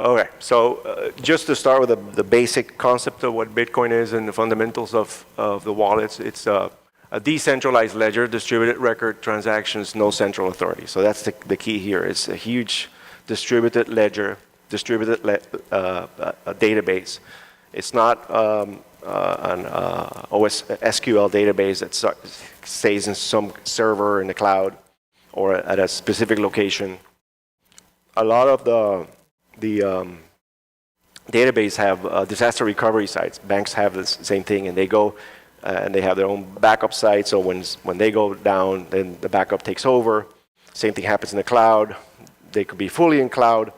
Okay, so just to start with the basic concept of what Bitcoin is and the fundamentals of the wallets, it's a decentralized ledger, distributed record transactions, no central authority. So that's the key here. It's a huge distributed ledger, distributed database. It's not an SQL database that stays in some server in the cloud or at a specific location. A lot of the database have disaster recovery sites. Banks have the same thing, and they go and they have their own backup sites. So when they go down, then the backup takes over. Same thing happens in the cloud. They could be fully in cloud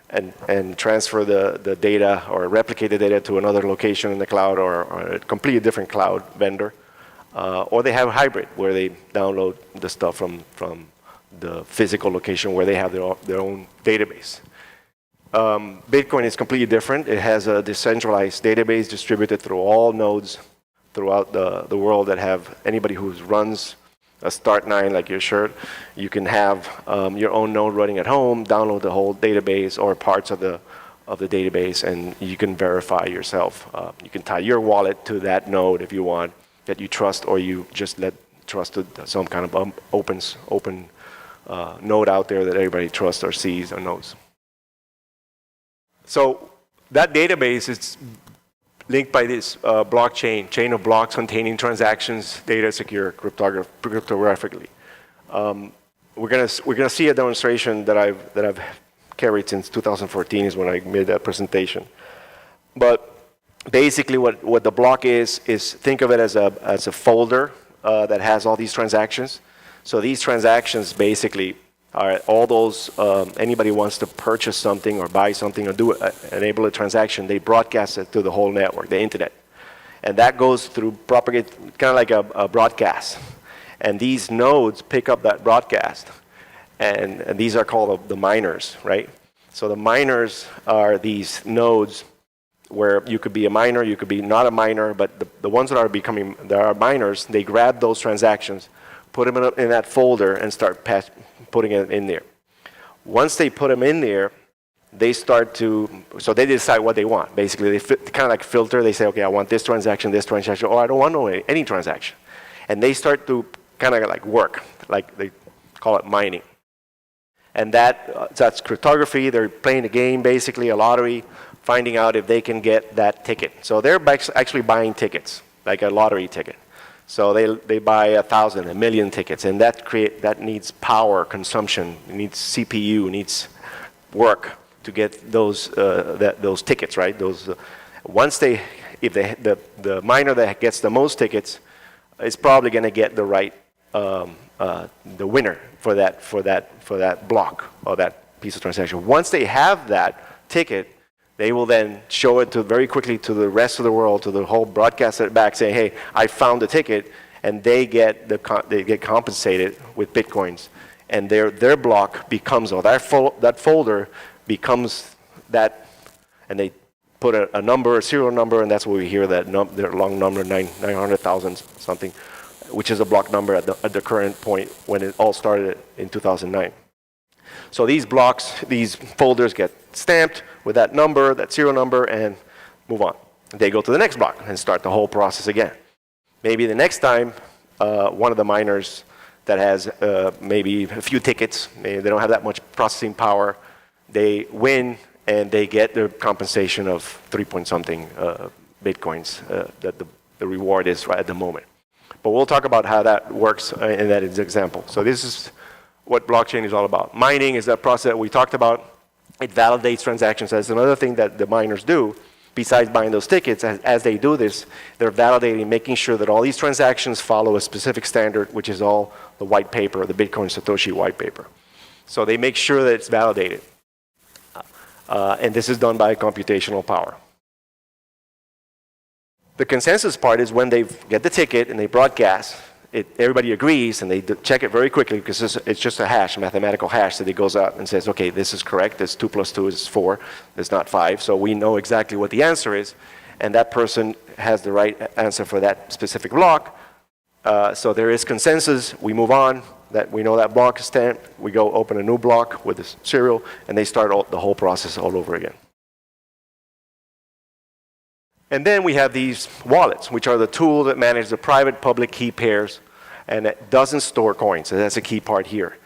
and transfer the data or replicate the data to another location in the cloud or a completely different cloud vendor. Or they have a hybrid where they download the stuff from the physical location where they have their own database. Bitcoin is completely different. It has a decentralized database distributed through all nodes throughout the world that have anybody who runs a Start9 like your shirt. You can have your own node running at home, download the whole database or parts of the database, and you can verify yourself. You can tie your wallet to that node if you want, that you trust, or you just trust some kind of open node out there that everybody trusts or sees or knows. So that database is linked by this blockchain, chain of blocks containing transactions, data secure cryptographically. We're gonna see a demonstration that I've carried since 2014 is when I made that presentation. But basically, what the block is think of it as a folder that has all these transactions. So these transactions basically are all those, anybody wants to purchase something or buy something or enable a transaction, they broadcast it to the whole network, the internet. And that goes through propagate, kind of like a broadcast. And these nodes pick up that broadcast. And these are called the miners, right? So the miners are these nodes where you could be a miner, you could be not a miner, but the ones that are miners, they grab those transactions, put them in that folder and start putting it in there. Once they put them in there, they so they decide what they want. Basically, they kind of like filter. They say, okay, I want this transaction, or I don't want any transaction. And they start to kind of like work, like they call it mining. And that's cryptography. They're playing a game, basically a lottery, finding out if they can get that ticket. So they're actually buying tickets, like a lottery ticket. So they buy 1,000, 1,000,000 tickets, and that needs power consumption. It needs CPU, it needs work to get those tickets, right? If the miner that gets the most tickets is probably going to get the right the winner for that block or that piece of transaction. Once they have that ticket, they will then show it very quickly to the rest of the world, to the whole broadcast it back, saying, "Hey, I found the ticket," and they get compensated with bitcoins, and their block becomes, or that folder becomes that, and they put a number, a serial number, and that's where we hear that their long number 900,000 something, which is a block number at the current point when it all started in 2009. So these blocks, these folders get stamped with that number, that serial number, and move on. They go to the next block and start the whole process again. Maybe the next time, one of the miners that has maybe a few tickets, maybe they don't have that much processing power, they win and they get their compensation of 3-point-something bitcoins that the reward is right at the moment. But we'll talk about how that works in that example. So this is what blockchain is all about. Mining is that process that we talked about. It validates transactions. That's another thing that the miners do, besides buying those tickets. As they do this, they're validating, making sure that all these transactions follow a specific standard, which is all the white paper, the Bitcoin Satoshi white paper. So they make sure that it's validated. And this is done by computational power. The consensus part is when they get the ticket and they broadcast, everybody agrees and they check it very quickly because it's just a hash, a mathematical hash that it goes out and says, okay, this is correct, this 2 + 2 is 4, it's not 5, so we know exactly what the answer is, and that person has the right answer for that specific block. So there is consensus, we move on, that we know that block is stamped, we go open a new block with this serial, and they start the whole process all over again. And then we have these wallets, which are the tool that manage the private-public key pairs, and it doesn't store coins. So that's a key part here.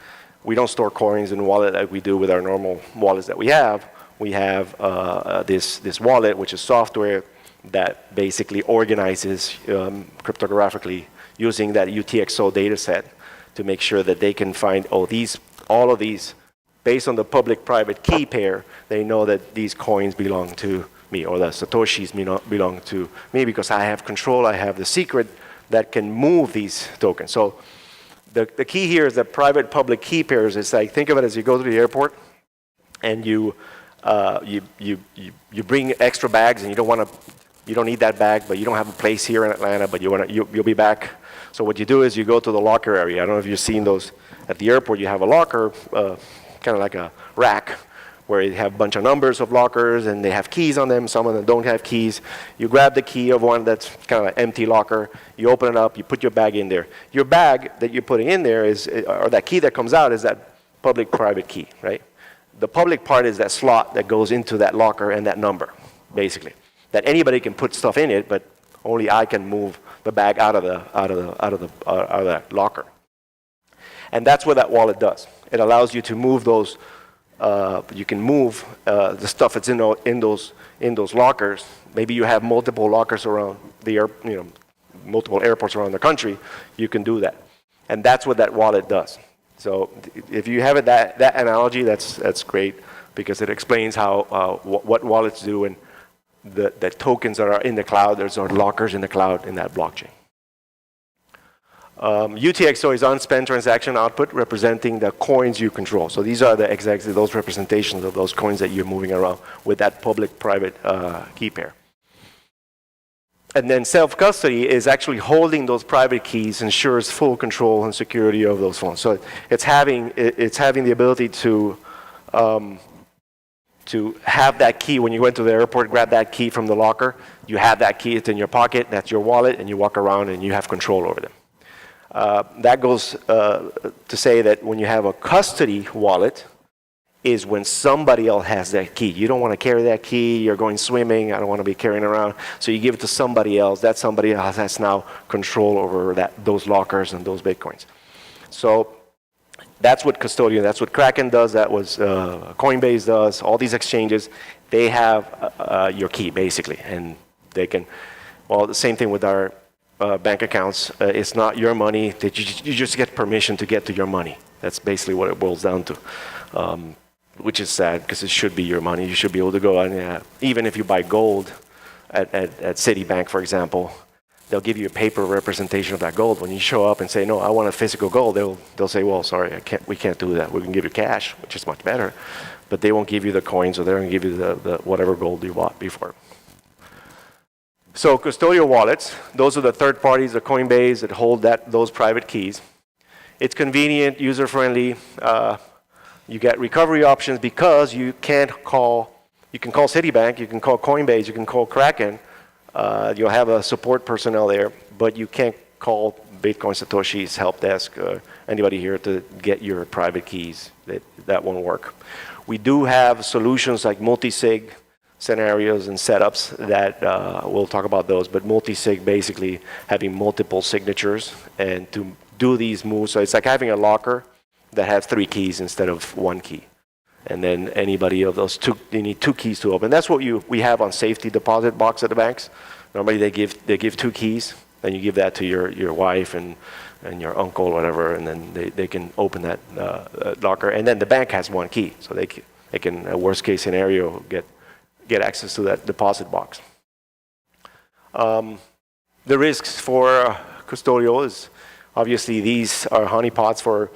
We don't store coins in a wallet like we do with our normal wallets that we have. We have this wallet, which is software that basically organizes cryptographically using that UTXO data set to make sure that they can find, all of these, based on the public-private key pair, they know that these coins belong to me, or the Satoshis belong to me, because I have control, I have the secret that can move these tokens. So the key here is that private-public key pairs. It's like, think of it as you go to the airport and you bring extra bags, and you don't need that bag, but you don't have a place here in Atlanta, but you'll be back. So what you do is you go to the locker area. I don't know if you've seen those at the airport. You have a locker, kind of like a rack, where you have a bunch of numbers of lockers, and they have keys on them. Some of them don't have keys. You grab the key of one that's kind of an empty locker. You open it up. You put your bag in there. Your bag that you're putting in there or that key that comes out is that public-private key, right? The public part is that slot that goes into that locker and that number, basically. That anybody can put stuff in it, but only I can move the bag out of that locker. And that's what that wallet does. It allows you to move those. You can move the stuff that's in those lockers. Maybe you have multiple lockers around multiple airports around the country. You can do that, and that's what that wallet does. So if you have that analogy, that's great, because it explains how what wallets do, and the tokens that are in the cloud. There's lockers in the cloud in that blockchain. UTXO is unspent transaction output, representing the coins you control. So these are exactly those representations of those coins that you're moving around with that public-private key pair. And then self-custody is actually holding those private keys, ensures full control and security of those phones. So it's having the ability to have that key. When you went to the airport, grab that key from the locker, you have that key, it's in your pocket, that's your wallet, and you walk around and you have control over them. That goes to say that when you have a custody wallet is when somebody else has that key. You don't want to carry that key, you're going swimming, I don't want to be carrying around, so you give it to somebody else. That somebody else has now control over those lockers and those Bitcoins. So that's what custodian, that's what Kraken does, that was Coinbase does, all these exchanges, they have your key basically, and they can, well, the same thing with our bank accounts. It's not your money, that you just get permission to get to your money. That's basically what it boils down to, which is sad, because it should be your money. You should be able to go and even if you buy gold at Citibank, for example, they'll give you a paper representation of that gold. When you show up and say, no, I want a physical gold, they'll say, well, sorry, we can't do that. We can give you cash, which is much better, but they won't give you the coins, or they won't give you the whatever gold you bought before. So custodial wallets, those are the third parties, the Coinbase, that hold those private keys. It's convenient, user-friendly. You get recovery options because you can call Citibank, you can call Coinbase, you can call Kraken. You'll have a support personnel there, but you can't call Bitcoin Satoshi's help desk, anybody here to get your private keys. That won't work. We do have solutions like multi-sig scenarios and setups that we'll talk about those, but multi-sig basically having multiple signatures and to do these moves. So it's like having a locker that has 3 keys instead of 1 key. And then anybody of those you need 2 keys to open. That's what we have on safety deposit box at the banks. Normally they give 2 keys, and you give that to your wife and your uncle or whatever, and then they can open that locker. And then the bank has 1 key, so they can, worst case scenario, get access to that deposit box. The risks for custodial is obviously these are honeypots for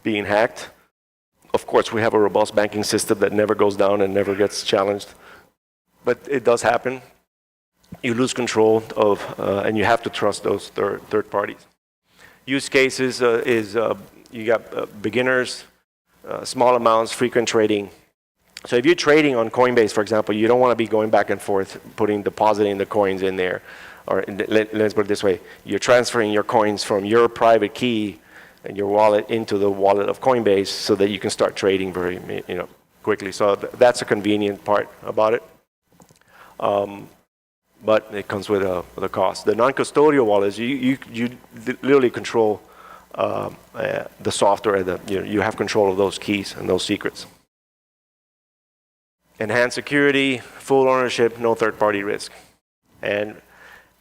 being hacked. Of course, we have a robust banking system that never goes down and never gets challenged, but it does happen. You lose control of, and you have to trust those third parties. Use cases is you got beginners, small amounts, frequent trading. So if you're trading on Coinbase, for example, you don't want to be going back and forth, depositing the coins in there. Or let's put it this way, you're transferring your coins from your private key and your wallet into the wallet of Coinbase so that you can start trading very quickly. So that's a convenient part about it. but it comes with a cost. The non-custodial wallets, you literally control the software. You have control of those keys and those secrets. Enhanced security, full ownership, no third-party risk. And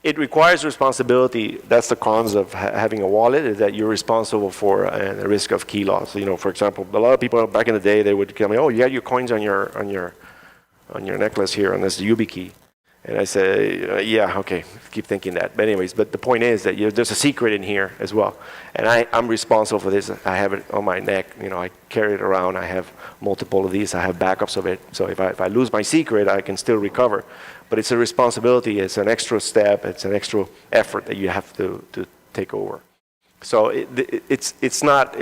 it requires responsibility. That's the cons of having a wallet, is that you're responsible for the risk of key loss. For example, a lot of people back in the day, they would tell me, oh, you got your coins on your necklace here on this YubiKey. And I say, yeah, okay, keep thinking that. But anyways, the point is that there's a secret in here as well. And I'm responsible for this. I have it on my neck. I carry it around. I have multiple of these. I have backups of it. So if I lose my secret, I can still recover. But it's a responsibility. It's an extra step. It's an extra effort that you have to take over. So it's not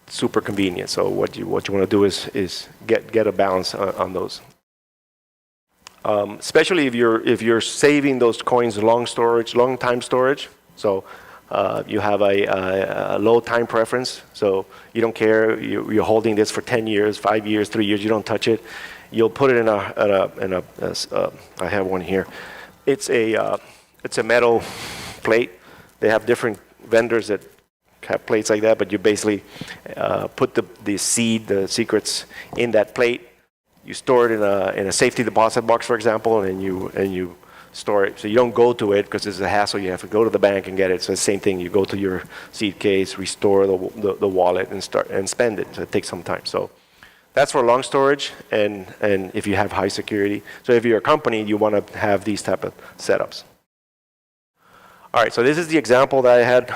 super convenient. So what you want to do is get a balance on those. Especially if you're saving those coins long time storage. So you have a low time preference. So you don't care. You're holding this for 10 years, 5 years, 3 years. You don't touch it. You'll put it in a I have one here. It's a metal plate. They have different vendors that have plates like that, but you basically put the secrets in that plate. You store it in a safety deposit box, for example, and you store it. So you don't go to it because it's a hassle. You have to go to the bank and get it. So the same thing. You go to your seed case, restore the wallet, and spend it. So it takes some time. So that's for long storage, and if you have high security. So if you're a company, you want to have these type of setups. All right. So this is the example that I had